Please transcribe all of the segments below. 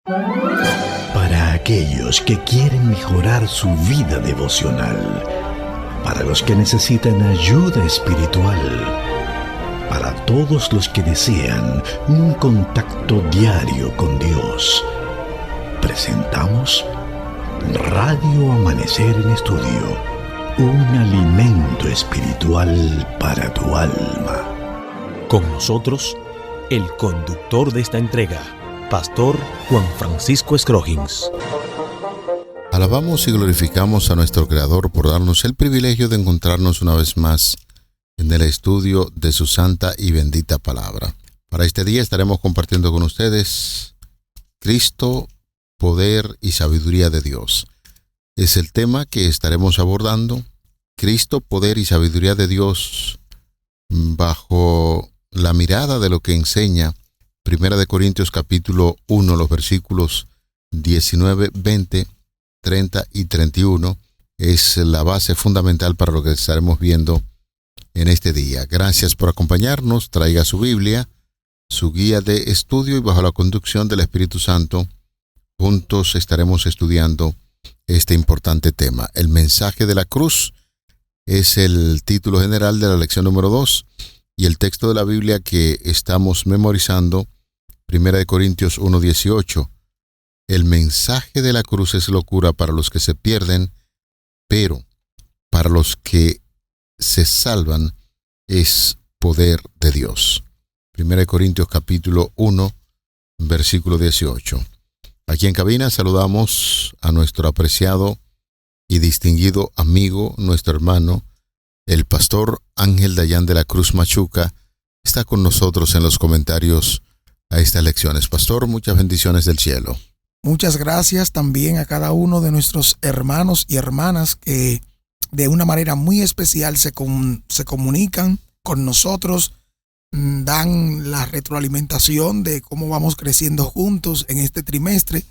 Para aquellos que quieren mejorar su vida devocional, para los que necesitan ayuda espiritual, para todos los que desean un contacto diario con Dios, presentamos Radio Amanecer en Estudio, un alimento espiritual para tu alma. Con nosotros, el conductor de esta entrega, Pastor Juan Francisco Scroggins. Alabamos y glorificamos a nuestro Creador por darnos el privilegio de encontrarnos una vez más en el estudio de su santa y bendita palabra. Para este día estaremos compartiendo con ustedes Cristo, poder y sabiduría de Dios. Es el tema que estaremos abordando. Cristo, poder y sabiduría de Dios bajo la mirada de lo que enseña 1 Corintios capítulo 1, los versículos 19, 20, 30 y 31. Es la base fundamental para lo que estaremos viendo en este día. Gracias por acompañarnos. Traiga su Biblia, su guía de estudio y bajo la conducción del Espíritu Santo, juntos estaremos estudiando este importante tema. El mensaje de la cruz es el título general de la lección número 2 y el texto de la Biblia que estamos memorizando, 1 Corintios 1:18. El mensaje de la cruz es locura para los que se pierden, pero para los que se salvan es poder de Dios. 1 Corintios capítulo 1, versículo 18. Aquí en cabina saludamos a nuestro apreciado y distinguido amigo, nuestro hermano, el pastor Ángel Dayan de la Cruz Machuca. Está con nosotros en los comentarios a estas lecciones. Pastor, muchas bendiciones del cielo. Muchas gracias también a cada uno de nuestros hermanos y hermanas que de una manera muy especial se comunican con nosotros, dan la retroalimentación de cómo vamos creciendo juntos en este trimestre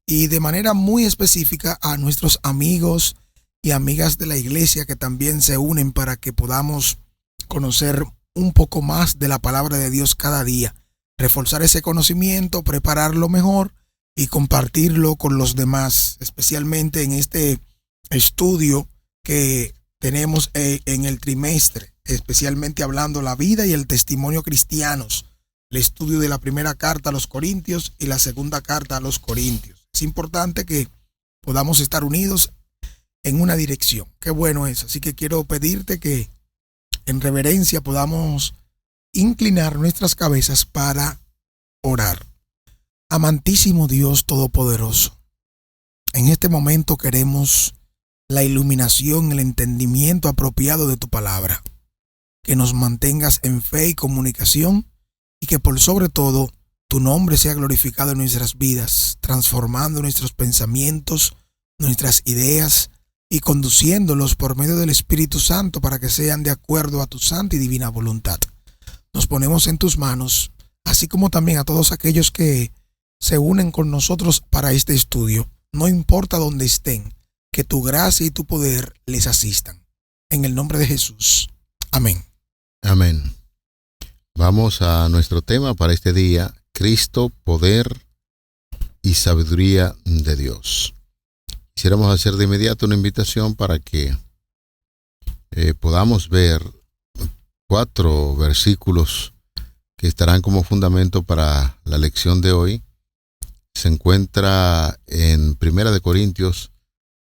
y de manera muy específica a nuestros amigos y amigas de la iglesia que también se unen para que podamos conocer un poco más de la palabra de Dios cada día, reforzar ese conocimiento, prepararlo mejor y compartirlo con los demás, especialmente en este estudio que tenemos en el trimestre, especialmente hablando la vida y el testimonio cristianos, el estudio de la primera carta a los Corintios y la segunda carta a los Corintios. Es importante que podamos estar unidos en una dirección. Qué bueno es. Así que quiero pedirte que en reverencia podamos inclinar nuestras cabezas para orar. Amantísimo Dios Todopoderoso, en este momento queremos la iluminación, el entendimiento apropiado de tu palabra, que nos mantengas en fe y comunicación y que por sobre todo tu nombre sea glorificado en nuestras vidas, transformando nuestros pensamientos, nuestras ideas y conduciéndolos por medio del Espíritu Santo para que sean de acuerdo a tu santa y divina voluntad. Nos ponemos en tus manos, así como también a todos aquellos que se unen con nosotros para este estudio. No importa dónde estén, que tu gracia y tu poder les asistan. En el nombre de Jesús. Amén. Amén. Vamos a nuestro tema para este día: Cristo, poder y sabiduría de Dios. Quisiéramos hacer de inmediato una invitación para que podamos ver 4 versículos que estarán como fundamento para la lección de hoy. Se encuentra en 1 Corintios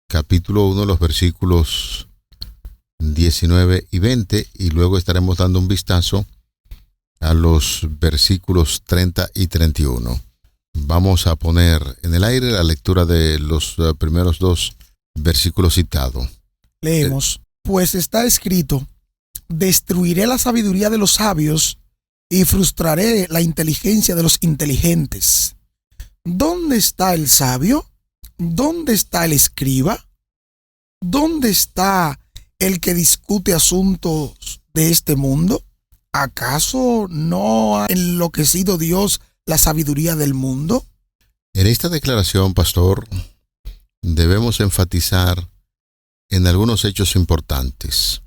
capítulo 1, los versículos 19 y 20, y luego estaremos dando un vistazo a los versículos 30 y 31. Vamos a poner en el aire la lectura de los primeros 2 versículos citados. Leemos: pues está escrito, destruiré la sabiduría de los sabios y frustraré la inteligencia de los inteligentes. ¿Dónde está el sabio? ¿Dónde está el escriba? ¿Dónde está el que discute asuntos de este mundo? ¿Acaso no ha enloquecido Dios la sabiduría del mundo? En esta declaración, pastor, debemos enfatizar en algunos hechos importantes.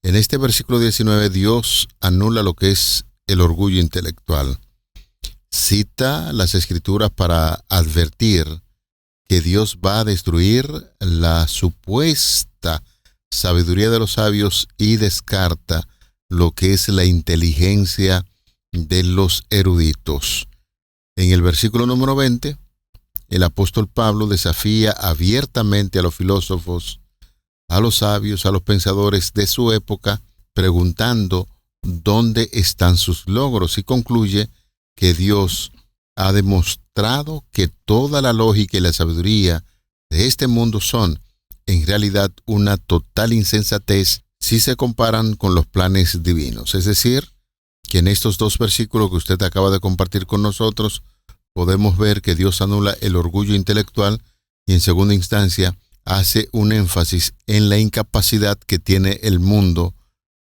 En este versículo 19, Dios anula lo que es el orgullo intelectual. cita las Escrituras para advertir que Dios va a destruir la supuesta sabiduría de los sabios y descarta lo que es la inteligencia de los eruditos. En el versículo número 20, el apóstol Pablo desafía abiertamente a los filósofos, a los sabios, a los pensadores de su época, preguntando dónde están sus logros, y concluye que Dios ha demostrado que toda la lógica y la sabiduría de este mundo son, en realidad, una total insensatez si se comparan con los planes divinos. Es decir, que en estos dos versículos que usted acaba de compartir con nosotros, podemos ver que Dios anula el orgullo intelectual y, en segunda instancia, hace un énfasis en la incapacidad que tiene el mundo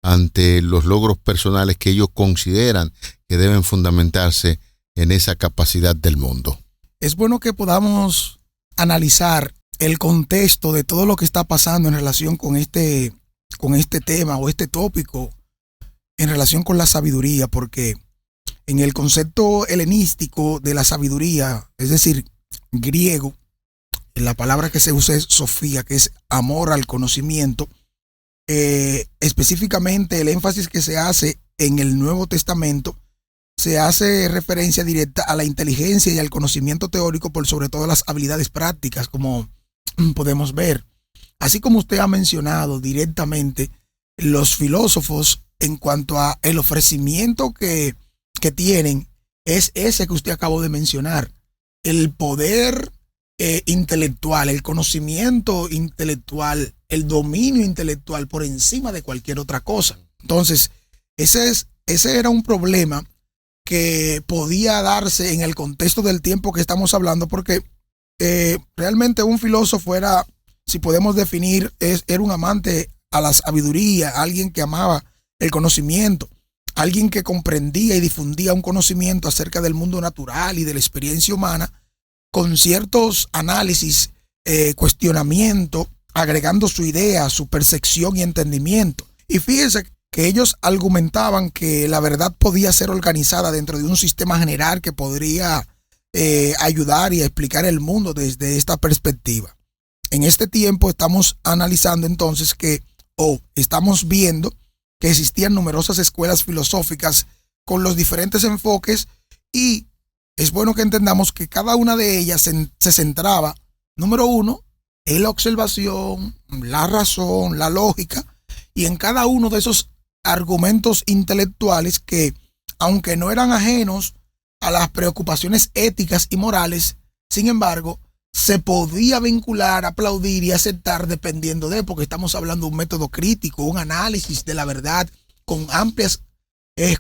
ante los logros personales que ellos consideran que deben fundamentarse en esa capacidad del mundo. Es bueno que podamos analizar el contexto de todo lo que está pasando en relación con este tema o este tópico en relación con la sabiduría, porque en el concepto helenístico de la sabiduría, es decir, griego, la palabra que se usa es sofía, que es amor al conocimiento. Específicamente el énfasis que se hace en el Nuevo Testamento se hace referencia directa a la inteligencia y al conocimiento teórico por sobre todo las habilidades prácticas, como podemos ver. Así como usted ha mencionado directamente, los filósofos, en cuanto a el ofrecimiento que tienen, es ese que usted acabó de mencionar: el poder intelectual, el conocimiento intelectual, el dominio intelectual por encima de cualquier otra cosa. Entonces, ese era un problema que podía darse en el contexto del tiempo que estamos hablando, porque realmente un filósofo era, si podemos definir, era un amante a la sabiduría, alguien que amaba el conocimiento, alguien que comprendía y difundía un conocimiento acerca del mundo natural y de la experiencia humana, con ciertos análisis, cuestionamiento, agregando su idea, su percepción y entendimiento. Y fíjense que ellos argumentaban que la verdad podía ser organizada dentro de un sistema general que podría ayudar y explicar el mundo desde esta perspectiva. En este tiempo estamos analizando entonces estamos viendo que existían numerosas escuelas filosóficas con los diferentes enfoques, y es bueno que entendamos que cada una de ellas se centraba, número uno, en la observación, la razón, la lógica, y en cada uno de esos argumentos intelectuales que, aunque no eran ajenos a las preocupaciones éticas y morales, sin embargo, se podía vincular, aplaudir y aceptar dependiendo de, porque estamos hablando de un método crítico, un análisis de la verdad con amplias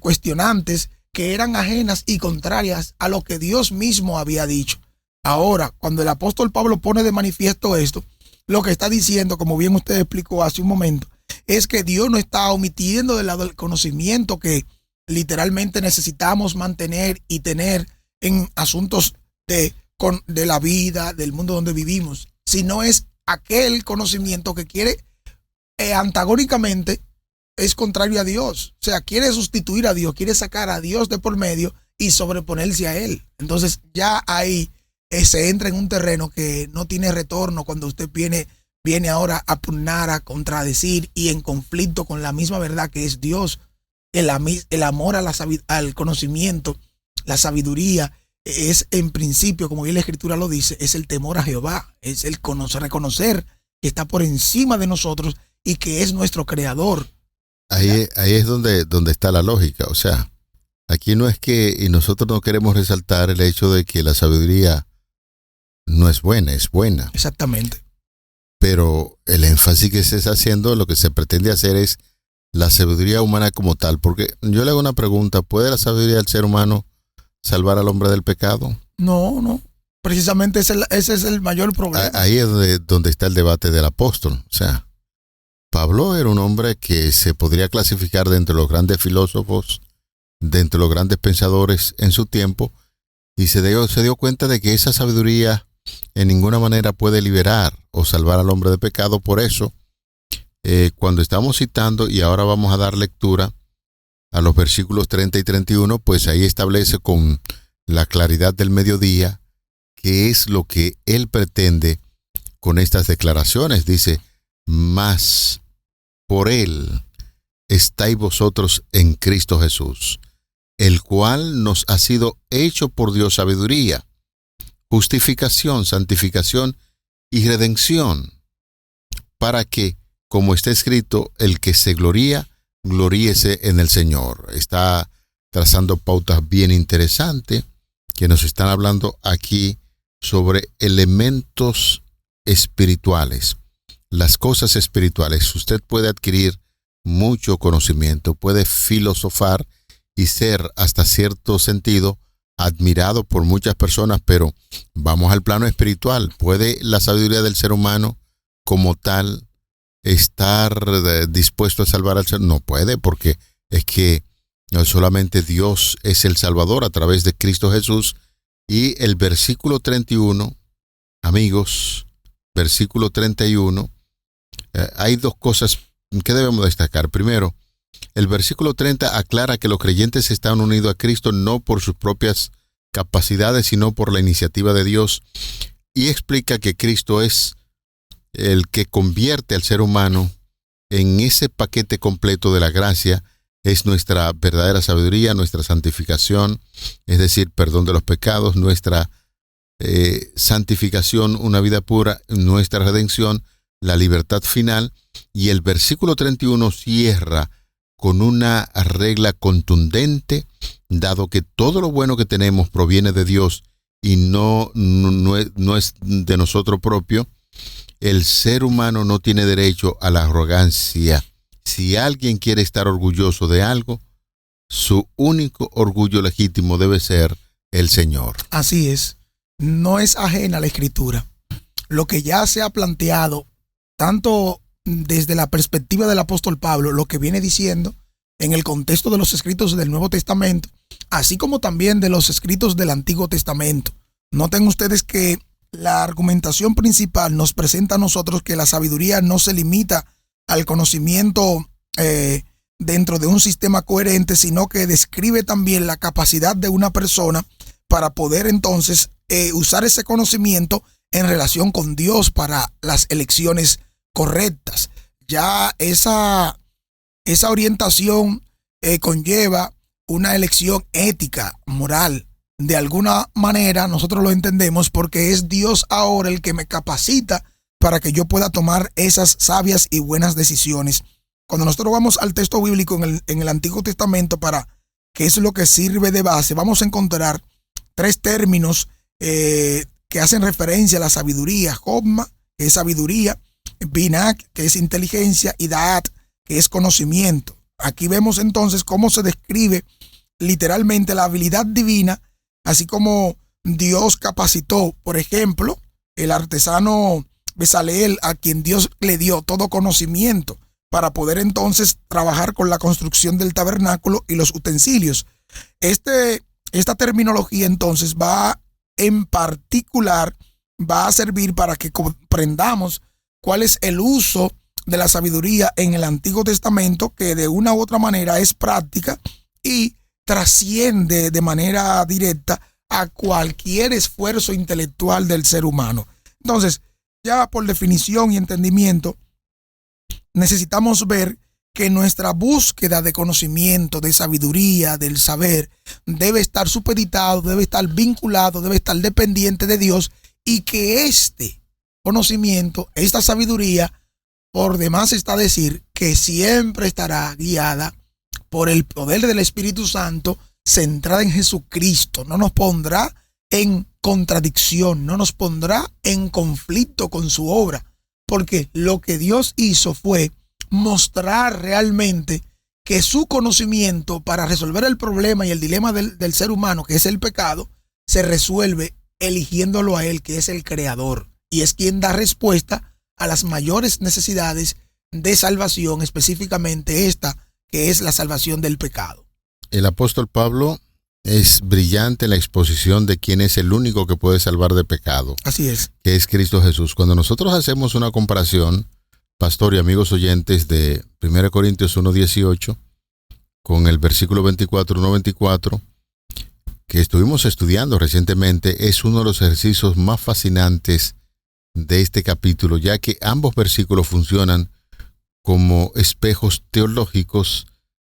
cuestionantes que eran ajenas y contrarias a lo que Dios mismo había dicho. Ahora, cuando el apóstol Pablo pone de manifiesto esto, lo que está diciendo, como bien usted explicó hace un momento, es que Dios no está omitiendo del lado del conocimiento que literalmente necesitamos mantener y tener en asuntos de la vida, del mundo donde vivimos, sino es aquel conocimiento que quiere antagónicamente, es contrario a Dios. O sea, quiere sustituir a Dios, quiere sacar a Dios de por medio y sobreponerse a Él. Entonces ya ahí se entra en un terreno que no tiene retorno cuando usted viene ahora a pugnar, a contradecir y en conflicto con la misma verdad que es Dios. El amor al conocimiento, la sabiduría, es en principio, como bien la Escritura lo dice, es el temor a Jehová, es el reconocer que está por encima de nosotros y que es nuestro creador. Ahí es donde está la lógica. O sea, aquí no es que, y nosotros no queremos resaltar el hecho de que la sabiduría no es buena, es buena. Exactamente. Pero el énfasis que se está haciendo, lo que se pretende hacer es la sabiduría humana como tal. Porque yo le hago una pregunta: ¿puede la sabiduría del ser humano salvar al hombre del pecado? No. Precisamente ese es el mayor problema. Ahí es donde está el debate del apóstol. O sea, Pablo era un hombre que se podría clasificar de entre los grandes filósofos, de entre los grandes pensadores en su tiempo, y se dio cuenta de que esa sabiduría en ninguna manera puede liberar o salvar al hombre de pecado. Por eso, cuando estamos citando, y ahora vamos a dar lectura a los versículos 30 y 31, pues ahí establece con la claridad del mediodía, que es lo que Él pretende con estas declaraciones. Dice, mas por Él estáis vosotros en Cristo Jesús, el cual nos ha sido hecho por Dios sabiduría, justificación, santificación y redención, para que, como está escrito, el que se gloría, gloríese en el Señor. Está trazando pautas bien interesantes que nos están hablando aquí sobre elementos espirituales, las cosas espirituales. Usted puede adquirir mucho conocimiento, puede filosofar y ser hasta cierto sentido admirado por muchas personas, pero vamos al plano espiritual. ¿Puede la sabiduría del ser humano como tal estar dispuesto a salvar al ser? No puede, porque es que solamente Dios es el Salvador a través de Cristo Jesús. Y el versículo 31, amigos, versículo 31, hay dos cosas que debemos destacar. Primero, el versículo 30 aclara que los creyentes están unidos a Cristo no por sus propias capacidades, sino por la iniciativa de Dios, y explica que Cristo es el que convierte al ser humano en ese paquete completo de la gracia. Es nuestra verdadera sabiduría, nuestra santificación, es decir, perdón de los pecados, nuestra santificación, una vida pura, nuestra redención, la libertad final. Y el versículo 31 cierra con una regla contundente, dado que todo lo bueno que tenemos proviene de Dios y no es de nosotros propio. El ser humano no tiene derecho a la arrogancia. Si alguien quiere estar orgulloso de algo, su único orgullo legítimo debe ser el Señor. Así es. No es ajena a la Escritura. Lo que ya se ha planteado, tanto desde la perspectiva del apóstol Pablo, lo que viene diciendo en el contexto de los escritos del Nuevo Testamento, así como también de los escritos del Antiguo Testamento. Noten ustedes que la argumentación principal nos presenta a nosotros que la sabiduría no se limita al conocimiento dentro de un sistema coherente, sino que describe también la capacidad de una persona para poder entonces usar ese conocimiento en relación con Dios para las elecciones correctas. Ya esa orientación conlleva una elección ética, moral. De alguna manera nosotros lo entendemos porque es Dios ahora el que me capacita para que yo pueda tomar esas sabias y buenas decisiones. Cuando nosotros vamos al texto bíblico en el Antiguo Testamento, para que es lo que sirve de base, vamos a encontrar tres términos que hacen referencia a la sabiduría. Jokma, que es sabiduría; Binak, que es inteligencia; y Daat, que es conocimiento. Aquí vemos entonces cómo se describe literalmente la habilidad divina, así como Dios capacitó, por ejemplo, el artesano Besaleel, a quien Dios le dio todo conocimiento para poder entonces trabajar con la construcción del tabernáculo y los utensilios. Esta terminología entonces en particular va a servir para que comprendamos cuál es el uso de la sabiduría en el Antiguo Testamento, que de una u otra manera es práctica y trasciende de manera directa a cualquier esfuerzo intelectual del ser humano. Entonces, ya por definición y entendimiento, necesitamos ver que nuestra búsqueda de conocimiento, de sabiduría, del saber, debe estar supeditado, debe estar vinculado, debe estar dependiente de Dios, y que este conocimiento, esta sabiduría, por demás está decir que siempre estará guiada por el poder del Espíritu Santo, centrada en Jesucristo. No nos pondrá en contradicción, no nos pondrá en conflicto con su obra, porque lo que Dios hizo fue mostrar realmente que su conocimiento para resolver el problema y el dilema del ser humano, que es el pecado, se resuelve eligiéndolo a Él, que es el creador, y es quien da respuesta a las mayores necesidades de salvación, específicamente esta, que es la salvación del pecado. El apóstol Pablo es brillante en la exposición de quién es el único que puede salvar de pecado. Así es. Que es Cristo Jesús. Cuando nosotros hacemos una comparación, pastor y amigos oyentes, de 1 Corintios 1:18 con el versículo 24, que estuvimos estudiando recientemente, es uno de los ejercicios más fascinantes de este capítulo, ya que ambos versículos funcionan como espejos teológicos,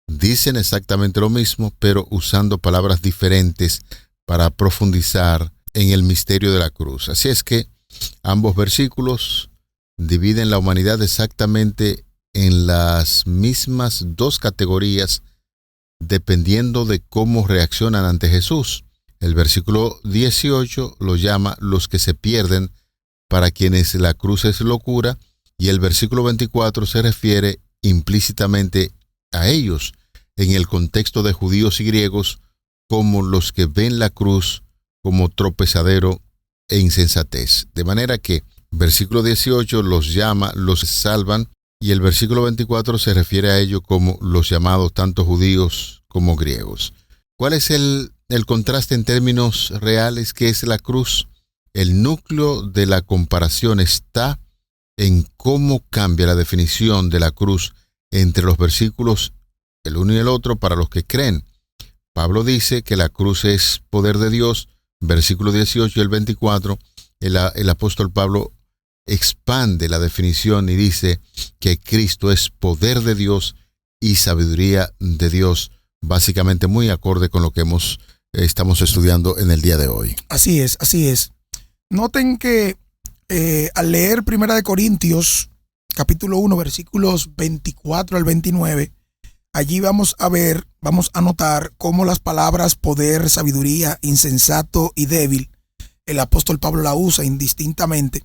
dicen exactamente lo mismo, pero usando palabras diferentes para profundizar en el misterio de la cruz. Así es que ambos versículos dividen la humanidad exactamente en las mismas dos categorías, dependiendo de cómo reaccionan ante Jesús. El versículo 18 lo llama los que se pierden, para quienes la cruz es locura, y el versículo 24 se refiere implícitamente a ellos, en el contexto de judíos y griegos, como los que ven la cruz como tropezadero e insensatez. De manera que versículo 18 los llama, los salvan, y el versículo 24 se refiere a ellos como los llamados tanto judíos como griegos. ¿Cuál es el contraste en términos reales que es la cruz? El núcleo de la comparación está en cómo cambia la definición de la cruz entre los versículos el uno y el otro para los que creen. Pablo dice que la cruz es poder de Dios, versículo 18 y el 24, el apóstol Pablo expande la definición y dice que Cristo es poder de Dios y sabiduría de Dios, básicamente muy acorde con lo que estamos estudiando en el día de hoy. Así es, así es. Noten que al leer 1 Corintios, capítulo 1, versículos 24 al 29, allí vamos a notar cómo las palabras poder, sabiduría, insensato y débil, el apóstol Pablo la usa indistintamente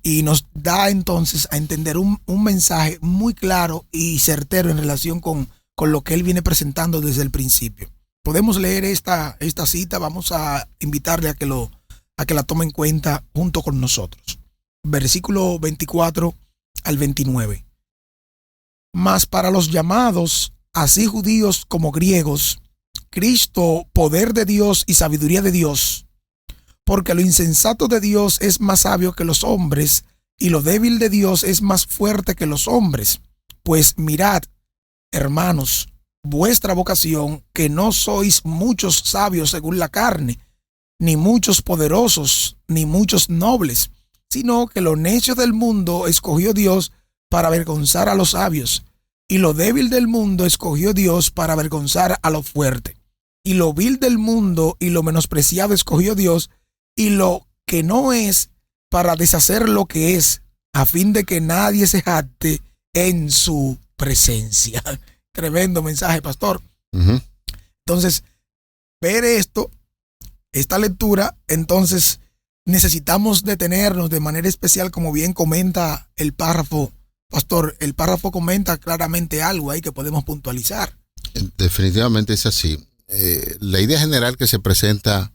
y nos da entonces a entender un mensaje muy claro y certero en relación con lo que él viene presentando desde el principio. Podemos leer esta cita, vamos a invitarle a que la tome en cuenta junto con nosotros. Versículo 24 al 29. Mas para los llamados, así judíos como griegos, Cristo, poder de Dios y sabiduría de Dios, porque lo insensato de Dios es más sabio que los hombres, y lo débil de Dios es más fuerte que los hombres. Pues mirad, hermanos, vuestra vocación, que no sois muchos sabios según la carne, ni muchos poderosos, ni muchos nobles, sino que lo necio del mundo escogió Dios para avergonzar a los sabios, y lo débil del mundo escogió Dios para avergonzar a lo fuerte, y lo vil del mundo y lo menospreciado escogió Dios, y lo que no es para deshacer lo que es, a fin de que nadie se jacte en su presencia. Tremendo mensaje, pastor. Uh-huh. Entonces, ver esta lectura, entonces necesitamos detenernos de manera especial, como bien comenta el párrafo. Pastor, el párrafo comenta claramente algo ahí que podemos puntualizar. Definitivamente es así. La idea general que se presenta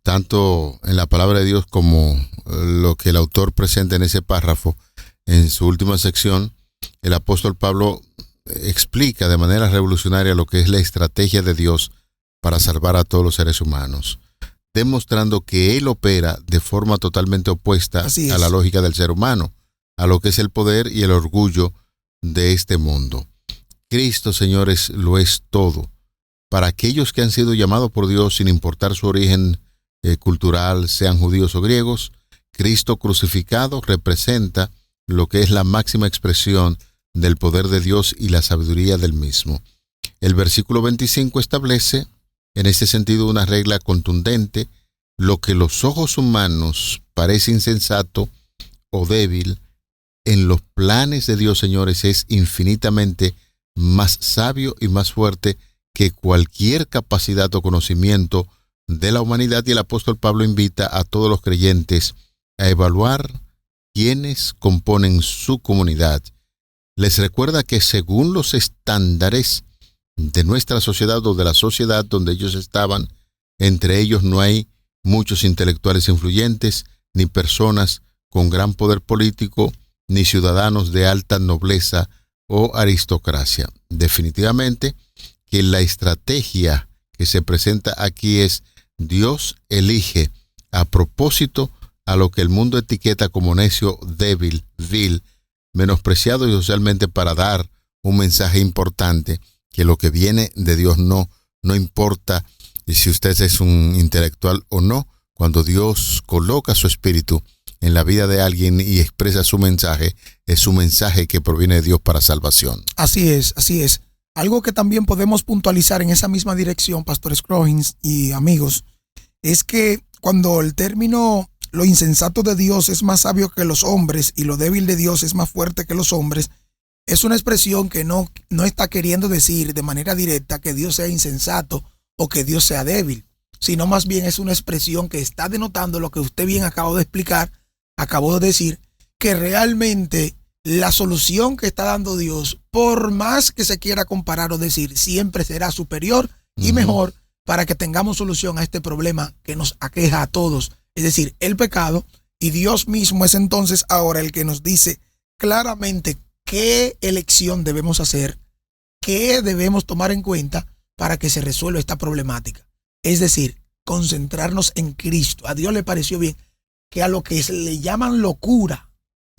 tanto en la palabra de Dios como lo que el autor presenta en ese párrafo, en su última sección, el apóstol Pablo explica de manera revolucionaria lo que es la estrategia de Dios para salvar a todos los seres humanos, demostrando que Él opera de forma totalmente opuesta a la lógica del ser humano, a lo que es el poder y el orgullo de este mundo. Cristo, señores, lo es todo. Para aquellos que han sido llamados por Dios sin importar su origen cultural, sean judíos o griegos, Cristo crucificado representa lo que es la máxima expresión del poder de Dios y la sabiduría del mismo. El versículo 25 establece en este sentido una regla contundente: lo que los ojos humanos parece insensato o débil, en los planes de Dios, señores, es infinitamente más sabio y más fuerte que cualquier capacidad o conocimiento de la humanidad. Y el apóstol Pablo invita a todos los creyentes a evaluar quiénes componen su comunidad. Les recuerda que según los estándares de nuestra sociedad o de la sociedad donde ellos estaban, entre ellos no hay muchos intelectuales influyentes, ni personas con gran poder político, ni ciudadanos de alta nobleza o aristocracia. Definitivamente que la estrategia que se presenta aquí es: Dios elige a propósito a lo que el mundo etiqueta como necio, débil, vil, menospreciado y socialmente, para dar un mensaje importante, que lo que viene de Dios no importa y si usted es un intelectual o no, cuando Dios coloca su espíritu en la vida de alguien y expresa su mensaje, es un mensaje que proviene de Dios para salvación. Así es, así es. Algo que también podemos puntualizar en esa misma dirección, Pastor Scroggins y amigos, es que cuando el término lo insensato de Dios es más sabio que los hombres y lo débil de Dios es más fuerte que los hombres, es una expresión que no está queriendo decir de manera directa que Dios sea insensato o que Dios sea débil, sino más bien es una expresión que está denotando lo que usted bien acabó de explicar, acabó de decir, que realmente la solución que está dando Dios, por más que se quiera comparar o decir, siempre será superior y mejor para que tengamos solución a este problema que nos aqueja a todos, es decir, el pecado, y Dios mismo es entonces ahora el que nos dice claramente qué elección debemos hacer, qué debemos tomar en cuenta para que se resuelva esta problemática. Es decir, concentrarnos en Cristo. A Dios le pareció bien que a lo que le llaman locura,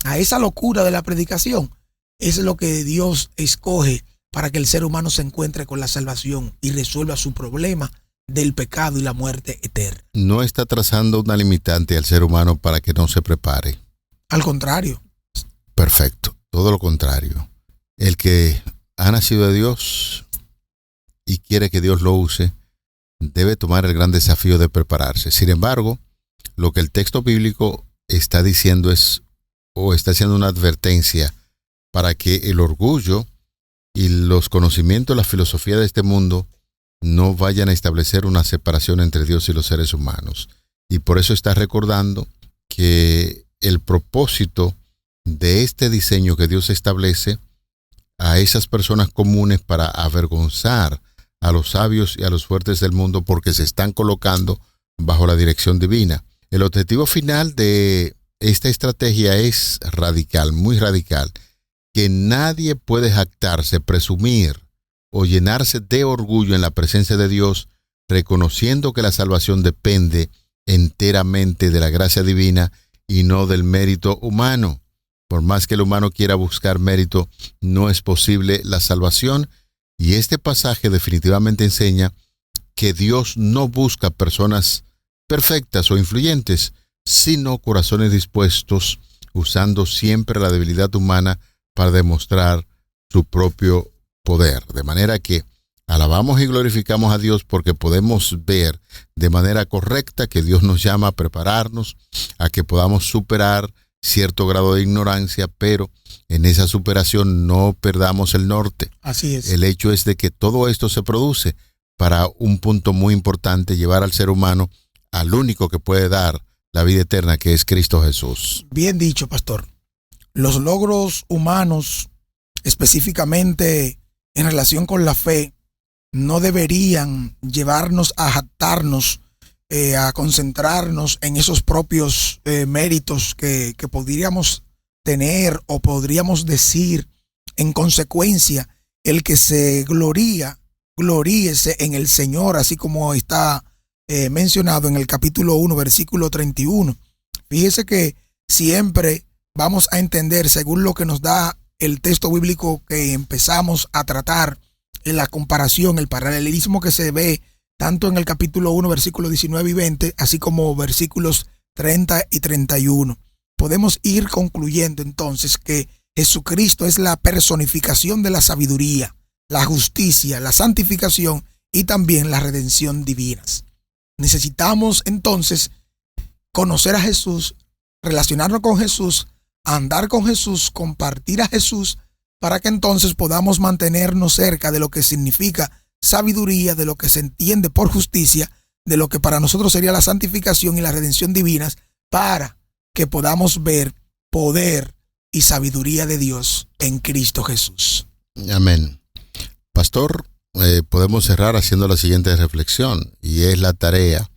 a esa locura de la predicación, es lo que Dios escoge para que el ser humano se encuentre con la salvación y resuelva su problema del pecado y la muerte eterna. No está trazando una limitante al ser humano para que no se prepare. Al contrario. Perfecto, todo lo contrario. El que ha nacido de Dios y quiere que Dios lo use, debe tomar el gran desafío de prepararse. Sin embargo, lo que el texto bíblico está diciendo está haciendo una advertencia para que el orgullo y los conocimientos, la filosofía de este mundo no vayan a establecer una separación entre Dios y los seres humanos. Y por eso está recordando que el propósito de este diseño que Dios establece a esas personas comunes para avergonzar a los sabios y a los fuertes del mundo porque se están colocando bajo la dirección divina. El objetivo final de esta estrategia es radical, muy radical, que nadie puede jactarse, presumir o llenarse de orgullo en la presencia de Dios, reconociendo que la salvación depende enteramente de la gracia divina y no del mérito humano. Por más que el humano quiera buscar mérito, no es posible la salvación. Y este pasaje definitivamente enseña que Dios no busca personas perfectas o influyentes, sino corazones dispuestos, usando siempre la debilidad humana para demostrar su propio poder. De manera que alabamos y glorificamos a Dios porque podemos ver de manera correcta que Dios nos llama a prepararnos, a que podamos superar cierto grado de ignorancia, pero en esa superación no perdamos el norte. Así es. El hecho es de que todo esto se produce para un punto muy importante, llevar al ser humano al único que puede dar la vida eterna, que es Cristo Jesús. Bien dicho, pastor. Los logros humanos, específicamente en relación con la fe, no deberían llevarnos a jactarnos, a concentrarnos en esos propios méritos que podríamos tener o podríamos decir. En consecuencia, el que se gloríese en el Señor, así como está mencionado en el capítulo 1, versículo 31. Fíjese que siempre vamos a entender, según lo que nos da el texto bíblico que empezamos a tratar, en la comparación, el paralelismo que se ve tanto en el capítulo 1, versículos 19 y 20, así como versículos 30 y 31. Podemos ir concluyendo entonces que Jesucristo es la personificación de la sabiduría, la justicia, la santificación y también la redención divinas. Necesitamos entonces conocer a Jesús, relacionarnos con Jesús, andar con Jesús, compartir a Jesús, para que entonces podamos mantenernos cerca de lo que significa sabiduría, de lo que se entiende por justicia, de lo que para nosotros sería la santificación y la redención divinas, para que podamos ver poder y sabiduría de Dios en Cristo Jesús. Amén. Pastor, podemos cerrar haciendo la siguiente reflexión, y es la tarea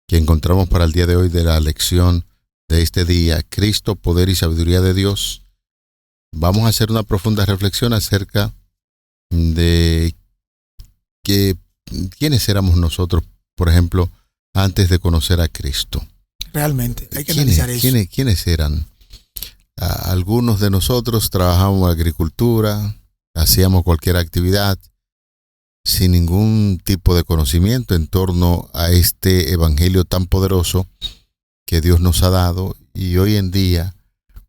que encontramos para el día de hoy de la lección de este día: Cristo, poder y sabiduría de Dios. Vamos a hacer una profunda reflexión acerca de quiénes éramos nosotros, por ejemplo, antes de conocer a Cristo. Realmente, hay que analizar eso. ¿Quiénes eran? Algunos de nosotros trabajábamos en agricultura, hacíamos cualquier actividad, sin ningún tipo de conocimiento en torno a este evangelio tan poderoso que Dios nos ha dado. Y hoy en día,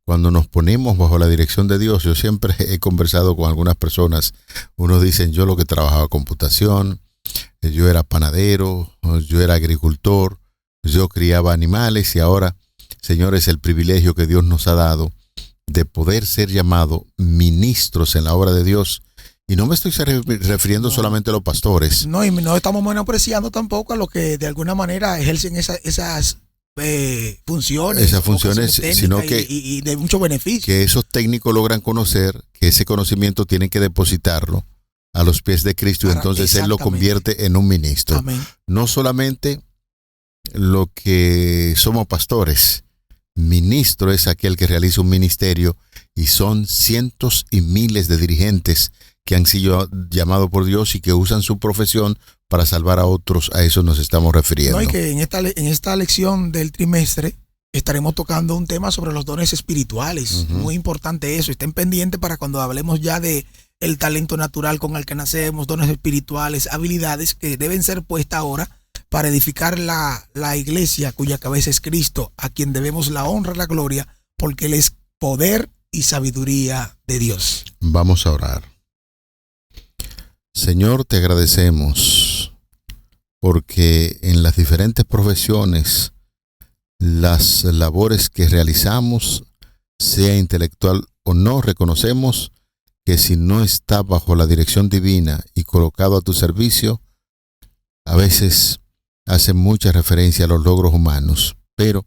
cuando nos ponemos bajo la dirección de Dios, yo siempre he conversado con algunas personas, unos dicen, yo lo que trabajaba computación, yo era panadero, yo era agricultor, yo criaba animales, y ahora, señores, el privilegio que Dios nos ha dado de poder ser llamados ministros en la obra de Dios. Y no me estoy refiriendo solamente a los pastores. No, y no estamos menospreciando tampoco a los que de alguna manera ejercen esas funciones. Esas funciones, sino que y de mucho beneficio. Que esos técnicos logran conocer que ese conocimiento tienen que depositarlo a los pies de Cristo, y entonces Él lo convierte en un ministro. Amén. No solamente lo que somos pastores, ministro es aquel que realiza un ministerio, y son cientos y miles de dirigentes que han sido llamados por Dios y que usan su profesión para salvar a otros. A eso nos estamos refiriendo. No, y que en esta lección del trimestre estaremos tocando un tema sobre los dones espirituales. Muy importante eso. Estén pendientes para cuando hablemos ya de el talento natural con el que nacemos, dones espirituales, habilidades que deben ser puestas ahora para edificar la iglesia cuya cabeza es Cristo, a quien debemos la honra y la gloria, porque Él es poder y sabiduría de Dios. Vamos a orar. Señor, te agradecemos porque en las diferentes profesiones, las labores que realizamos, sea intelectual o no, reconocemos que si no está bajo la dirección divina y colocado a tu servicio, a veces hace mucha referencia a los logros humanos, pero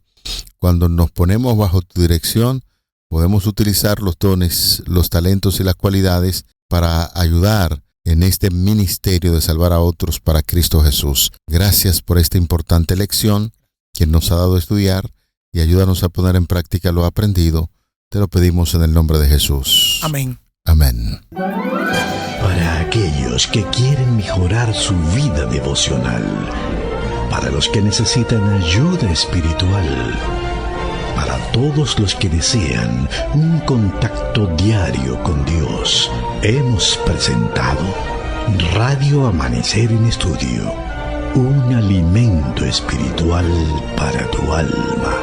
cuando nos ponemos bajo tu dirección, podemos utilizar los dones, los talentos y las cualidades para ayudar en este ministerio de salvar a otros para Cristo Jesús. Gracias por esta importante lección que nos ha dado a estudiar, y ayúdanos a poner en práctica lo aprendido. Te lo pedimos en el nombre de Jesús. Amén. Amén. Para aquellos que quieren mejorar su vida devocional, para los que necesitan ayuda espiritual, para todos los que desean un contacto diario con Dios, hemos presentado Radio Amanecer en Estudio, un alimento espiritual para tu alma.